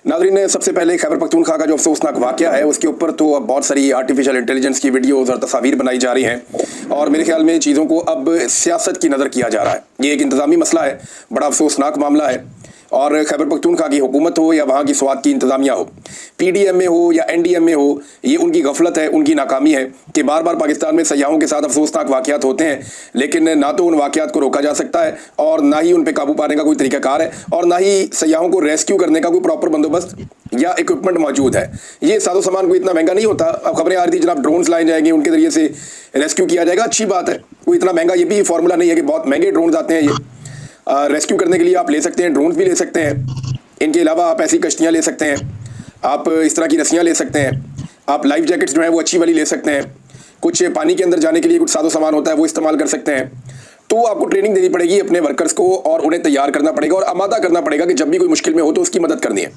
नाज़रीन, सबसे पहले खैबर पख्तूनख्वा का जो अफसोसनाक वाक़या है उसके ऊपर तो अब बहुत सारी आर्टिफिशियल इंटेलिजेंस की वीडियोज़ और तस्वीर बनाई जा रही हैं और मेरे ख्याल में चीज़ों को अब सियासत की नज़र किया जा रहा है। ये एक इंतज़ामी मसला है, बड़ा अफसोसनाक मामला है। और खैबर पख्तूनख्वा की हुकूमत हो या वहाँ की स्वात की इंतज़ामिया हो, PDM में हो या NDM में हो, ये उनकी गफलत है, उनकी नाकामी है कि बार बार पाकिस्तान में सयाहों के साथ अफसोसनाक वाक़यात होते हैं, लेकिन ना तो उन वाक़यात को रोका जा सकता है और ना ही उन पर काबू पाने का कोई तरीक़ाकार है और ना ही सयाहों को रेस्क्यू करने का कोई प्रॉपर बंदोबस्त या इक्विपमेंट मौजूद है। ये साजो सामान कोई इतना महंगा नहीं होता। अब खबरें आ रही थी जनाब ड्रोन्स लाए जाएंगे, उनके ज़रिए से रेस्क्यू किया जाएगा, अच्छी बात है। कोई इतना महंगा ये भी फार्मूला नहीं है कि बहुत महंगे ड्रोन्स आते हैं। ये रेस्क्यू करने के लिए आप ले सकते हैं, ड्रोन्स भी ले सकते हैं। इनके अलावा आप ऐसी कश्तियाँ ले सकते हैं, आप इस तरह की रस्सियाँ ले सकते हैं, आप लाइफ जैकेट्स जो है वो अच्छी वाली ले सकते हैं। कुछ पानी के अंदर जाने के लिए कुछ साजो सामान होता है वो इस्तेमाल कर सकते हैं। तो आपको ट्रेनिंग देनी पड़ेगी अपने वर्कर्स को और उन्हें तैयार करना पड़ेगा और आमादा करना पड़ेगा कि जब भी कोई मुश्किल में हो तो उसकी मदद करनी है।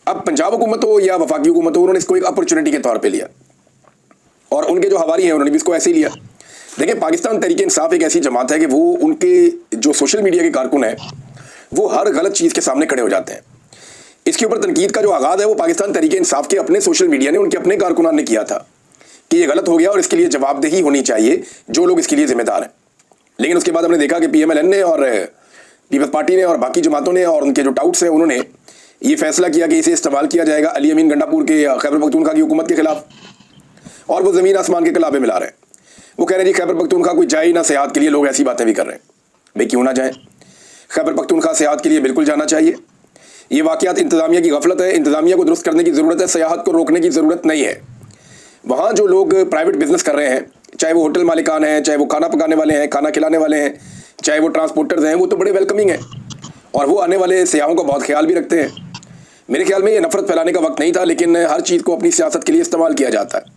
अब पंजाब हुकूमत हो या वफाकी हुकूमत हो, उन्होंने इसको एक अपॉर्चुनिटी के तौर पे लिया और उनके जो हवारी हैं उन्होंने भी इसको ऐसे ही लिया। देखिए, पाकिस्तान तहरीक इंसाफ एक ऐसी जमात है कि वो उनके जो सोशल मीडिया के कारकुन हैं वो हर गलत चीज़ के सामने खड़े हो जाते हैं। इसके ऊपर तनकीद का जो आगाज़ है वो पाकिस्तान तहरीक इंसाफ के अपने सोशल मीडिया ने, उनके अपने कारकुनान ने किया था कि ये गलत हो गया और इसके लिए जवाबदेही होनी चाहिए जो लोग इसके लिए जिम्मेदार हैं। लेकिन उसके बाद हमने देखा कि PMLN ने और पीपल्स पार्टी ने और बाकी जमातों ने और उनके जो टाउट्स हैं उन्होंने ये फैसला किया कि इसे इस्तेमाल किया जाएगा अली अमीन गंडापुर के खैबर पख्तूनख्वा की हुकूमत के खिलाफ और वो ज़मीन आसमान के कलाबे मिला रहे हैं। वो कह रहे हैं जी खैबर पख्तूनख्वा कोई जाए ना सेहत के लिए, लोग ऐसी बातें भी कर रहे हैं। भाई क्यों ना जाएँ, खैबर पख्तूनख्वा सेहत के लिए बिल्कुल जाना चाहिए। ये वाक़यात इंतज़ामिया की गफलत है, इंतज़ामिया को दुरुस्त करने की ज़रूरत है, सयाहत को रोकने की ज़रूरत नहीं है। वहाँ जो लोग प्राइवेट बिजनेस कर रहे हैं, चाहे वो होटल मालिकान हैं, चाहे वो खाना पकाने वाले हैं, खाना खिलाने वाले हैं, चाहे वो ट्रांसपोर्टर्स हैं, वो तो बड़े वेलकमिंग हैं और वो आने वाले सयाहों का बहुत ख्याल भी रखते हैं। मेरे ख्याल में ये नफरत फैलाने का वक्त नहीं था, लेकिन हर चीज़ को अपनी सियासत के लिए इस्तेमाल किया जाता है।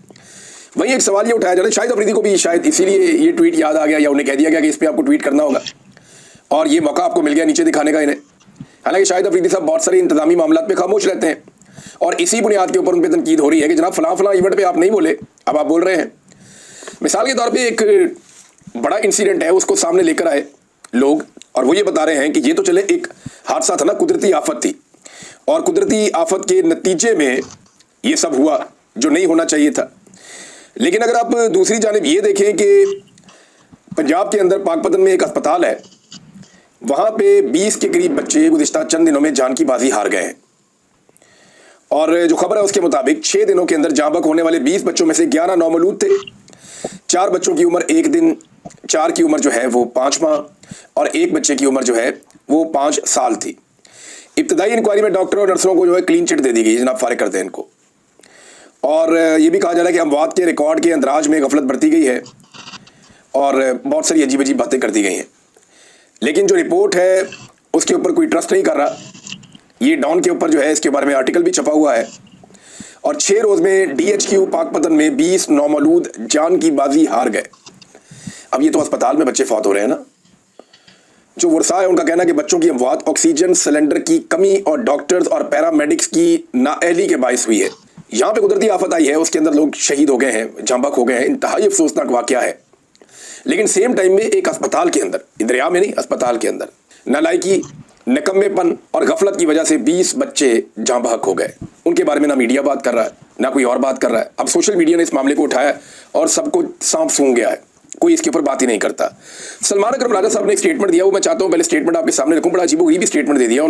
वहीं एक सवाल ये उठाया जा रहा है, शाहिद अफरीदी को भी शायद इसीलिए ये ट्वीट याद आ गया या उन्हें कह दिया गया कि इस पर आपको ट्वीट करना होगा और ये मौका आपको मिल गया नीचे दिखाने का इन्हें। हालांकि शाहिद अफरीदी साहब बहुत सारे इंतजामी मामलों पे खामोश रहते हैं और इसी बुनियाद के ऊपर उन पर तनकीद हो रही है कि जनाब फलां फलां इवेंट पे आप नहीं बोले, अब आप बोल रहे हैं। मिसाल के तौर पे एक बड़ा इंसिडेंट है, उसको सामने लेकर आए लोग और वो ये बता रहे हैं कि ये तो चले एक हादसा था ना, कुदरती आफत थी और कुदरती आफत के नतीजे में ये सब हुआ जो नहीं होना चाहिए था। लेकिन अगर आप दूसरी जानिब ये देखें कि पंजाब के अंदर पाकपतन में एक अस्पताल है, वहाँ पे 20 के करीब बच्चे गुज़िश्ता चंद दिनों में जान की बाजी हार गए हैं और जो खबर है उसके मुताबिक 6 दिनों के अंदर जाँ बहक होने वाले 20 बच्चों में से 11 नौमौलूद थे। 4 बच्चों की उम्र 1 दिन, 4 की उम्र जो है वो 5 माह और 1 बच्चे की उम्र जो है वो 5 साल थी। इब्तदाई इंक्वायरी में डॉक्टर और नर्सों को जो है क्लीन चिट दे दी गई, जनाब फारिग कर दें इनको। और ये भी कहा जा रहा है कि अमवात के रिकॉर्ड के अंदराज में गफलत बरती गई है और बहुत सारी अजीब अजीब बातें कर दी गई हैं। लेकिन जो रिपोर्ट है उसके ऊपर कोई ट्रस्ट नहीं कर रहा। ये डॉन के ऊपर जो है इसके बारे में आर्टिकल भी छपा हुआ है और 6 रोज़ में DHQ पाकपतन में 20 नौमौलूद जान की बाजी हार गए। अब ये तो अस्पताल में बच्चे फौत हो रहे हैं ना। जो वर्षा है उनका कहना है कि बच्चों की अमवात ऑक्सीजन सिलेंडर की कमी और डॉक्टर्स और पैरामेडिक्स की नाअहली के बायस हुई है। यहाँ पे कुदरती आफत आई है, उसके अंदर लोग शहीद हो गए हैं, जाँ बहक हो गए हैं, इंतहाई अफसोसनाक वाक़या है। लेकिन सेम टाइम में एक अस्पताल के अंदर, दरिया में नहीं, अस्पताल के अंदर नालायकी, निकम्मेपन और गफलत की वजह से 20 बच्चे जाँ बहक हो गए। उनके बारे में ना मीडिया बात कर रहा है ना कोई और बात कर रहा है। अब सोशल मीडिया ने इस मामले को उठाया और सबको सांप सूंघ गया है, कोई इसके ऊपर बात ही नहीं करता। सलमान अकरम राजा साहब ने एक स्टेटमेंट दिया, वो मैं चाहता हूँ पहले स्टेटमेंट आपके सामने रखूँ। बड़ा अजीबोगरीब स्टेटमेंट दे दिया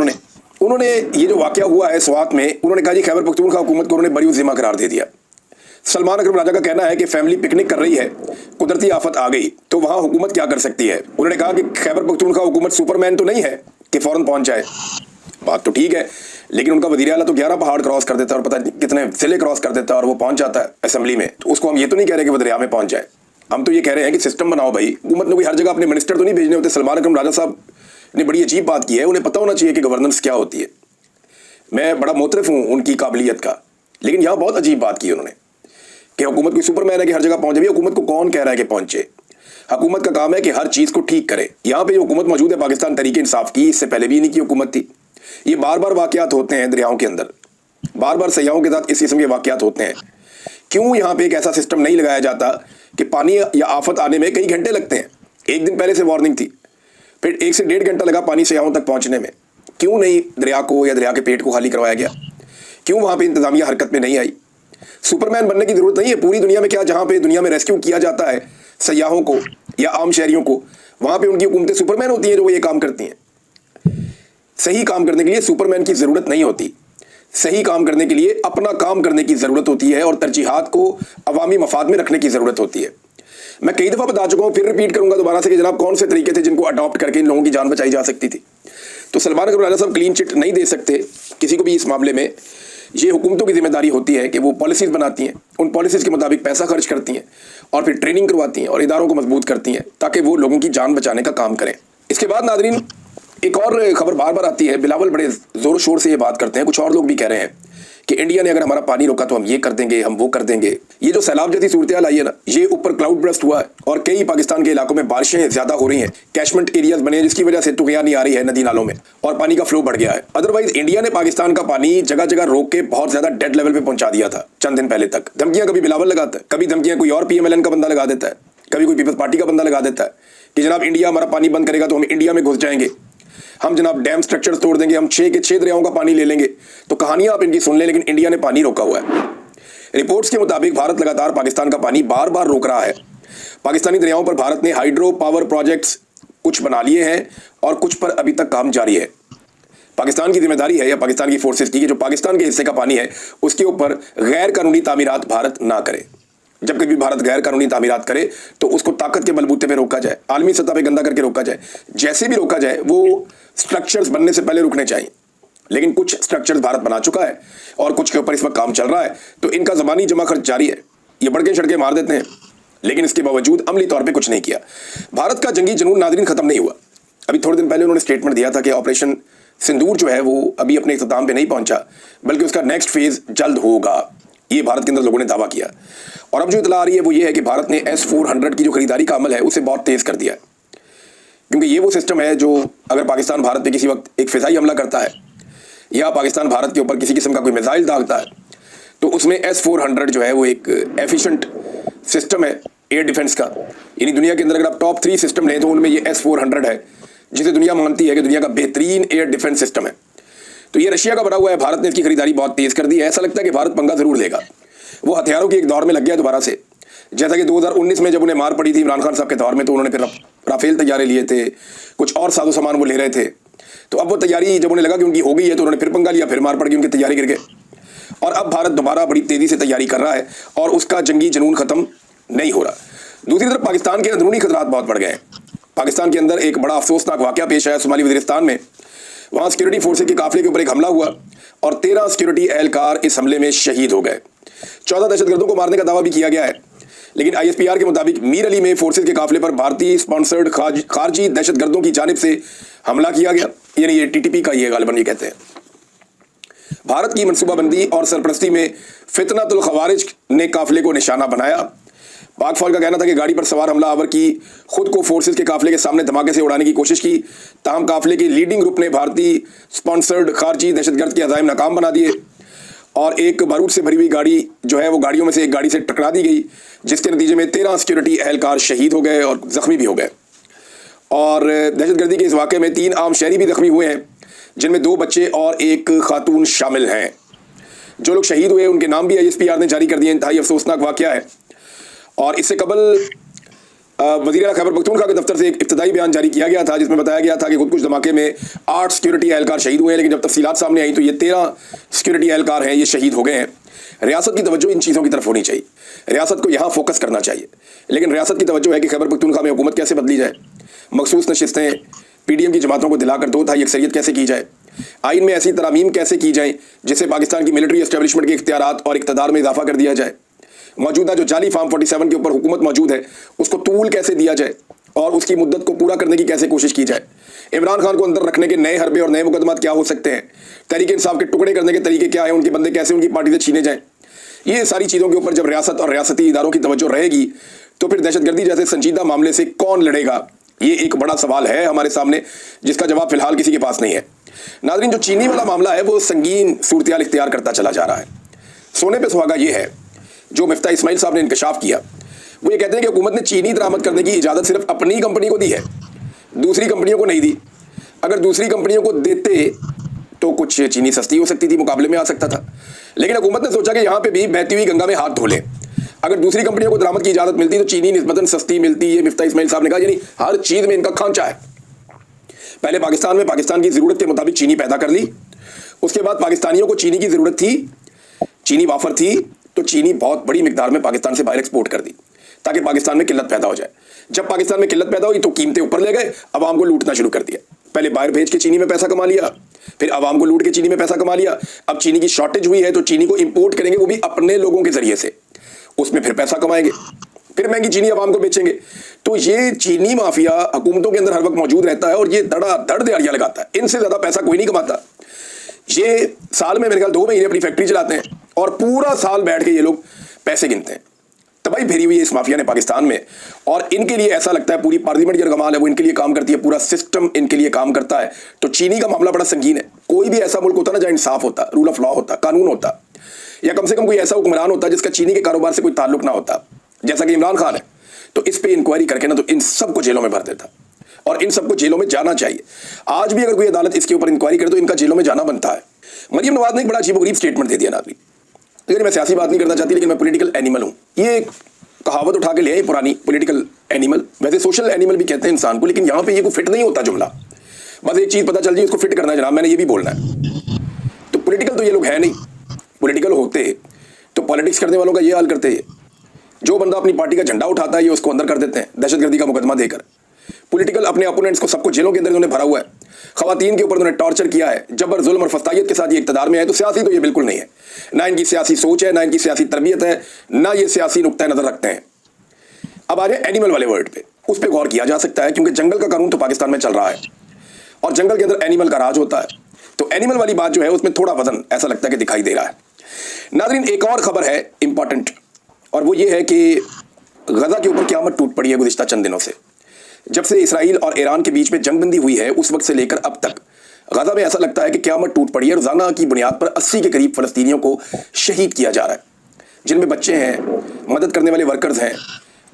उन्होंने ये जो वाक़या हुआ है स्वात में, उन्होंने कहा जी खैबर पख्तूनख्वा हुकूमत को उन्होंने बरी ज़िम्मा करार दे दिया। सलमान अकरम राजा का कहना है कि फैमिली पिकनिक कर रही है, कुदरती आफत आ गई तो वहाँ हुकूमत क्या कर सकती है। उन्होंने कहा कि खैबर पख्तूनख्वा हुकूमत सुपरमैन तो नहीं है कि फ़ौरन पहुँच जाए। बात तो ठीक है, लेकिन उनका वज़ीर आला तो 11 पहाड़ क्रॉस कर देता है और पता नहीं कितने ज़िले क्रॉस कर देता है और वो पहुँच जाता है असेंबली में। तो उसको हम ये तो नहीं कह रहे कि वो दरिया में पहुँच जाए, हम तो ये कह रहे हैं कि सिस्टम बनाओ भाई। हुकूमत ने कोई हर जगह अपने मिनिस्टर तो नहीं भेजने होते। सलमान अकरम राजा साहब ने बड़ी अजीब बात की है, उन्हें पता होना चाहिए कि गवर्नेंस क्या होती है। मैं बड़ा मोतरफ हूँ उनकी काबिलियत का, लेकिन यहाँ बहुत अजीब बात की उन्होंने कि हुकूमत कोई सुपरमैन है कि हर जगह पहुँचे। भी हुकूमत को कौन कह रहा है कि पहुँचे? हुकूमत का काम है कि हर चीज़ को ठीक करे। यहाँ पे जो हुकूमत मौजूद है पाकिस्तान तहरीक इंसाफ की, इससे पहले भी इन्हीं की हुकूमत थी। ये बार बार वाक़यात होते हैं दरियाओं के अंदर, बार बार सयाहों के साथ इस किस्म के वाक़यात होते हैं। क्यों यहाँ पे एक ऐसा सिस्टम नहीं लगाया जाता कि पानी या आफत आने में कई घंटे लगते हैं? 1 दिन पहले से वार्निंग थी, फिर 1 से 1.5 घंटा लगा पानी सयाहों तक पहुँचने में। क्यों नहीं दरिया को या दरिया के पेट को खाली करवाया गया? क्यों वहां पे इंतजामिया हरकत में नहीं आई? सुपरमैन बनने की जरूरत नहीं है। पूरी दुनिया में क्या, जहां पे दुनिया में रेस्क्यू किया जाता है सयाहों को या आम शहरियों को, वहां पे उनकी हुकूमतें सुपरमैन होती हैं जो वो ये काम करती हैं। सही काम करने के लिए सुपरमैन की जरूरत नहीं होती। सही काम करने के लिए अपना काम करने की जरूरत होती है और तरजीहात को अवामी मफाद में रखने की जरूरत होती है। मैं कई दफा बता चुका हूं, फिर रिपीट करूंगा दोबारा से कि जनाब कौन से तरीके थे जिनको अडॉप्ट करके इन लोगों की जान बचाई जा सकती थी। तो सलमान अकबर राजा साहब क्लीन चिट नहीं दे सकते किसी को भी इस मामले में। ये हुकूमतों की जिम्मेदारी होती है कि वो पॉलिसीज बनाती हैं, उन पॉलिसीज के मुताबिक पैसा खर्च करती हैं और फिर ट्रेनिंग करवाती हैं और इदारों को मजबूत करती हैं ताकि वो लोगों की जान बचाने का काम करें। इसके बाद नाजरीन एक और खबर बार बार आती है, बिलावल बड़े जोर शोर से ये बात करते हैं, कुछ और लोग भी कह रहे हैं कि इंडिया ने अगर हमारा पानी रोका तो हम ये कर देंगे, हम वो कर देंगे। ये जो सैलाब जैसी सूरत हाल आई है ना, ये ऊपर क्लाउड ब्रस्ट हुआ है और कई पाकिस्तान के इलाकों में बारिशें ज्यादा हो रही हैं, कैशमेंट एरियाज बने हैं जिसकी वजह से तुगयानी आ रही है नदी नालों में और पानी का फ्लो बढ़ गया है। अदरवाइज इंडिया ने पाकिस्तान का पानी जगह जगह रोक के बहुत ज्यादा डेड लेवल पे पहुंचा दिया था चंद दिन पहले तक। धमकियां कभी बिलावल लगाता है, कभी धमकियां कोई और PMLN का बंदा लगा देता है, कभी कोई पीपल्स पार्टी का बंदा लगा देता है कि जनाब इंडिया हमारा पानी बंद करेगा तो हम इंडिया में घुस जाएंगे, हम जनाब डैम स्ट्रक्चर्स तोड़ देंगे, हम 6 के 6 दरियाओं का पानी ले लेंगे। तो कहानियां आप इनकी सुन लें, लेकिन इंडिया ने पानी रोका हुआ है। रिपोर्ट्स के मुताबिक भारत लगातार पाकिस्तान का पानी बार बार रोक रहा है। पाकिस्तानी दरियाओं पर भारत ने हाइड्रो पावर प्रोजेक्ट्स कुछ बना लिए हैं और कुछ पर अभी तक काम जारी है। पाकिस्तान की जिम्मेदारी है या पाकिस्तान की फोर्सेस की कि जो पाकिस्तान के हिस्से का पानी है उसके ऊपर गैर कानूनी तामीरात भारत ना करे। जब कभी भारत गैर कानूनी तामीरात करे तो उसको ताकत के बलबूते पे रोका जाए, आलमी सतह पे गंदा करके रोका जाए। जैसे भी रोका जाए वो स्ट्रक्चर्स बनने से पहले रुकने चाहिए। लेकिन कुछ स्ट्रक्चर्स भारत बना चुका है और कुछ के ऊपर इस वक्त काम चल रहा है, तो इनका जबानी जमा खर्च जारी है। ये बड़के छड़के मार देते हैं, लेकिन इसके बावजूद अमली तौर पर कुछ नहीं किया। भारत का जंगी जुनून नाज़रीन खत्म नहीं हुआ। अभी थोड़े दिन पहले उन्होंने स्टेटमेंट दिया था कि ऑपरेशन सिंदूर जो है वो अभी अपने इख्तिताम पे नहीं पहुंचा, बल्कि उसका नेक्स्ट फेज जल्द होगा। ये भारत के अंदर लोगों ने दावा किया। और अब जो इतला आ रही है वो ये है कि भारत ने S-400 की जो खरीदारी का अमल है उसे बहुत तेज कर दिया है, क्योंकि ये वो सिस्टम है जो अगर पाकिस्तान भारत पे किसी वक्त एक फिजाई हमला करता है या पाकिस्तान भारत के ऊपर किसी किस्म का कोई मिसाइल दागता है तो उसमें S-400 जो है वो एक एफिशिएंट सिस्टम है एयर डिफेंस का। यानी दुनिया के अंदर अगर आप टॉप 3 सिस्टम लें तो उनमें ये S-400 है, जिसे दुनिया मानती है कि दुनिया का बेहतरीन एयर डिफेंस सिस्टम है। तो ये रशिया का बना हुआ है। भारत ने इसकी खरीदारी बहुत तेज कर दी है। ऐसा लगता है कि भारत पंगा जरूर लेगा। वो हथियारों की एक दौर में लग गया दोबारा से, जैसा कि 2019 में जब उन्हें मार पड़ी थी इमरान खान साहब के दौर में, तो उन्होंने फिर राफेल तैयारे लिए थे, कुछ और साजो सामान वो ले रहे थे। तो अब वो तैयारी जब उन्हें लगा कि उनकी हो गई है तो उन्होंने फिर पंगा लिया, फिर मार पड़ गई, उनकी तैयारी गिर गए। और अब भारत दोबारा बड़ी तेजी से तैयारी कर रहा है और उसका जंगी जुनून खत्म नहीं हो रहा। दूसरी तरफ पाकिस्तान के अंदरूनी खतरात बहुत बढ़ गए हैं। पाकिस्तान के अंदर एक बड़ा अफसोसनाक वाकया पेश आया शुमाली वजीरिस्तान में। वहां सिक्योरिटी फोर्सेज के काफिले के ऊपर एक हमला हुआ और 13 सिक्योरिटी एहलकार इस हमले में शहीद हो गए। 14 दहशतगर्दों को मारने का दावा भी किया गया है, लेकिन ISPR के मुताबिक मीर अली में फोर्सेज के काफिले पर भारतीय स्पॉन्सर्ड खारजी दहशतगर्दों की जानिब से हमला किया गया। यानी ये TTP का ये गालिबन ये कहते हैं। भारत की मनसूबाबंदी और सरपरस्ती में फितनतुल खवारिज ने काफिले को निशाना बनाया। पाक फौज का कहना था कि गाड़ी पर सवार हमलावर की खुद को फोर्सेज के काफिले के सामने धमाके से उड़ाने की कोशिश की, ताहम काफिले के लीडिंग ग्रुप ने भारतीय स्पॉन्सर्ड खारजी दहशतगर्द के अज़ाइम नाकाम बना दिए और एक बारूद से भरी हुई गाड़ी जो है वो गाड़ियों में से एक गाड़ी से टकरा दी गई, जिसके नतीजे में 13 सिक्योरिटी एहलकार शहीद हो गए और जख्मी भी हो गए। और दहशतगर्दी के इस वाक़े में 3 आम शहरी भी जख्मी हुए हैं, जिनमें 2 बच्चे और एक खातून शामिल हैं। जो लोग शहीद हुए उनके नाम भी ISPR ने जारी कर दिए। इंतहाई अफसोसनाक वाक़या है। और इससे कबल वज़ीर आला खैबर पख्तूनख्वा के दफ्तर से एक इब्तदाई बयान जारी किया गया था, जिसमें बताया गया था कि खुद कुछ धमाके में 8 सिक्योरिटी एहलकार शहीद हुए हैं, लेकिन जब तफसीलात सामने आई तो ये 13 सिक्योरिटी एहलकार हैं, ये शहीद हो गए हैं। रियासत की तवज्जो इन चीज़ों की तरफ होनी चाहिए, रियासत को यहाँ फोकस करना चाहिए। लेकिन रियासत की तवज्जो है कि खैबर पख्तूनख्वा में हुकूमत कैसे बदली जाए, मखसूस नशिस्तें PDM की जमातों को दिलाकर 2 तिहाई अक्सरियत कैसे की जाए, आइन में ऐसी तरामीम कैसे की जाए जिससे पाकिस्तान की मिलिट्री एस्टेब्लिशमेंट के इख्तियारात और इक़्तिदार में इजाफा कर दिया जाए। मौजूदा जो जाली फार्म 47 के ऊपर हुकूमत मौजूद है उसको तूल कैसे दिया जाए और उसकी मुद्दत को पूरा करने की कैसे कोशिश की जाए। इमरान खान को अंदर रखने के नए हरबे और नए मुकदमात क्या हो सकते हैं, तहरीक इंसाफ के टुकड़े करने के तरीके क्या हैं, उनके बंदे कैसे उनकी पार्टी से छीने जाएं। ये सारी चीज़ों के ऊपर जब रियासत और रियासती इदारों की तवज्जो रहेगी तो फिर दहशतगर्दी जैसे संजीदा मामले से कौन लड़ेगा, ये एक बड़ा सवाल है हमारे सामने, जिसका जवाब फिलहाल किसी के पास नहीं है। नाज़रीन, जो चीनी वाला मामला है वो संगीन सूरत-ए-हाल इख्तियार करता चला जा रहा है। सोने पे सुहागा ये है जो मिफ्ता इस्माइल साहब ने इंकशाफ किया। वो ये कहते हैं कि हुकूमत ने चीनी दरामद करने की इजाज़त सिर्फ अपनी कंपनी को दी है, दूसरी कंपनियों को नहीं दी। अगर दूसरी कंपनियों को देते तो कुछ चीनी सस्ती हो सकती थी, मुकाबले में आ सकता था। लेकिन हुकूमत ने सोचा कि यहाँ पे भी बहती हुई गंगा में हाथ धो ले। अगर दूसरी कंपनियों को दरामद की इजाजत मिलती तो चीनी निस्बतन सस्ती मिलती। ये मिफ्ता इस्माइल साहब ने कहा, यानी हर चीज में इनका खांचा है। पहले पाकिस्तान में पाकिस्तान की जरूरत के मुताबिक चीनी पैदा कर ली, उसके बाद पाकिस्तानियों को चीनी की जरूरत थी, चीनी वाफर थी, तो चीनी बहुत बड़ी मिकदार में पाकिस्तान से बाहर एक्सपोर्ट कर दी ताकि पाकिस्तान में किल्लत पैदा हो जाए। जब पाकिस्तान में किल्लत पैदा हुई तो कीमतें ऊपर ले गए, आवाम को लूटना शुरू कर दिया। पहले बाहर भेज के चीनी में पैसा कमा लिया, फिर आवाम को लूट के चीनी में पैसा कमा लिया। अब चीनी की शॉर्टेज हुई है तो चीनी को इंपोर्ट करेंगे, वो भी अपने लोगों के जरिए से, उसमें फिर पैसा कमाएंगे, फिर महंगी चीनी आवाम को बेचेंगे। तो ये चीनी माफिया हुकूमतों के अंदर हर वक्त मौजूद रहता है और ये धड़ाधड़ दिहाड़ियां लगाता है। इनसे ज्यादा पैसा कोई नहीं कमाता। ये साल में मेरे ख्याल 2 महीने अपनी फैक्ट्री चलाते हैं और पूरा साल बैठ के ये लोग पैसे गिनते हैं। तबाही फेरी हुई है इस माफिया ने पाकिस्तान में, और इनके लिए ऐसा लगता है पूरी पार्लियामेंट जो कमाल है वो इनके लिए काम करती है, पूरा सिस्टम इनके लिए काम करता है। तो चीनी का मामला बड़ा संगीन है। कोई भी ऐसा मुल्क होता ना जहां इंसाफ होता, रूल ऑफ लॉ होता, कानून होता, या कम से कम कोई ऐसा हुक्मरान होता जिसका चीनी के कारोबार से कोई ताल्लुक ना होता, जैसा कि इमरान खान है, तो इस पे इंक्वायरी करके ना तो इन सबको जेलों में भर देता और इन सबको जेलों में जाना चाहिए। आज भी अगर कोई अदालत इसके ऊपर इंक्वायरी करे तो इनका जेलों में जाना बनता है। मरियम नवाज ने एक बड़ा अजीबोगरीब स्टेटमेंट दे दिया नाज़रीन। लेकिन मैं सियासी बात नहीं करना चाहती, लेकिन मैं पॉलिटिकल एनिमल हूं। ये कहावत उठा के ले आई पुरानी, पॉलिटिकल एनिमल। वैसे सोशल एनिमल भी कहते हैं इंसान को, लेकिन यहां पे ये को फिट नहीं होता जुमला। बस एक चीज पता चल जाए, इसको फिट करना है जनाब, मैंने ये भी बोलना है। तो पॉलिटिकल तो ये लोग है नहीं। पॉलिटिकल होते तो पॉलिटिक्स करने वालों का ये हाल करते हैं। जो बंदा अपनी पार्टी का झंडा उठाता है ये उसको अंदर कर देते हैं दहशतगर्दी का मुकदमा देकर। पॉलिटिकल अपने अपोनेंट्स को सबको जेलों के अंदर उन्होंने भरा हुआ है। खवातीन के ऊपर उन्होंने टॉर्चर किया है, जबर जुल्म और फस्तायत के साथ ये इक्तदार में है। तो सियासी तो ये बिल्कुल नहीं है, ना इनकी सियासी सोच है, ना इनकी सियासी तरबियत है, ना ये सियासी नुक्ता नजर रखते हैं। अब आ जाए एनिमल वाले वर्ड पे, उस पर गौर किया जा सकता है क्योंकि जंगल का कानून तो पाकिस्तान में चल रहा है और जंगल के अंदर एनिमल का राज होता है। तो एनिमल वाली बात जो है उसमें थोड़ा वजन ऐसा लगता है कि दिखाई दे रहा है। नाज़रीन, एक और खबर है इंपॉर्टेंट, और वो ये है कि गजा के ऊपर क़यामत टूट पड़ी है। गुज़िश्ता चंद दिनों से जब से इसराइल और ईरान के बीच में जंगबंदी हुई है उस वक्त से लेकर अब तक गजा में ऐसा लगता है कि क़यामत टूट पड़ी है। रोजाना की बुनियाद पर 80 के करीब फ़लस्तीनियों को शहीद किया जा रहा है, जिनमें बच्चे हैं, मदद करने वाले वर्कर्स हैं,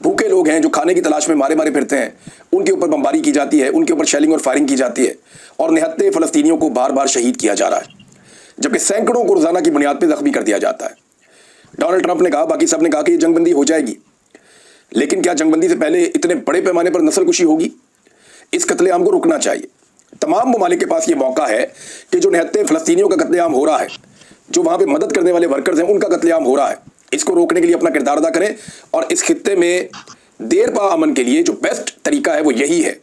भूखे लोग हैं जो खाने की तलाश में मारे मारे फिरते हैं। उनके ऊपर बमबारी की जाती है, उनके ऊपर शेलिंग और फायरिंग की जाती है और निहत्ते फ़लस्तीनियों को बार बार शहीद किया जा रहा है, जबकि सैकड़ों को रोजाना की बुनियाद पर जख्मी कर दिया जाता है। डोनाल्ड ट्रंप ने कहा, बाकी सब ने कहा कि ये जंगबंदी हो जाएगी, लेकिन क्या जंगबंदी से पहले इतने बड़े पैमाने पर नस्लकुशी होगी? इस कत्लेआम को रुकना चाहिए। तमाम ममालिक के पास ये मौका है कि जो निहत्ते फ़लस्तीनियों का कत्लेआम हो रहा है, जो वहां पे मदद करने वाले वर्कर्स हैं उनका कत्लेआम हो रहा है, इसको रोकने के लिए अपना किरदार अदा करें। और इस खित्ते में देर पा अमन के लिए जो बेस्ट तरीका है वो यही है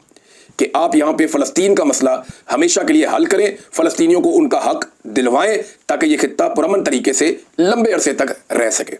कि आप यहाँ पे फ़लस्तीन का मसला हमेशा के लिए हल करें, फ़लस्तीनियों को उनका हक दिलवाएं ताकि ये खित्ता पुरअमन तरीके से लंबे अरसे तक रह सके।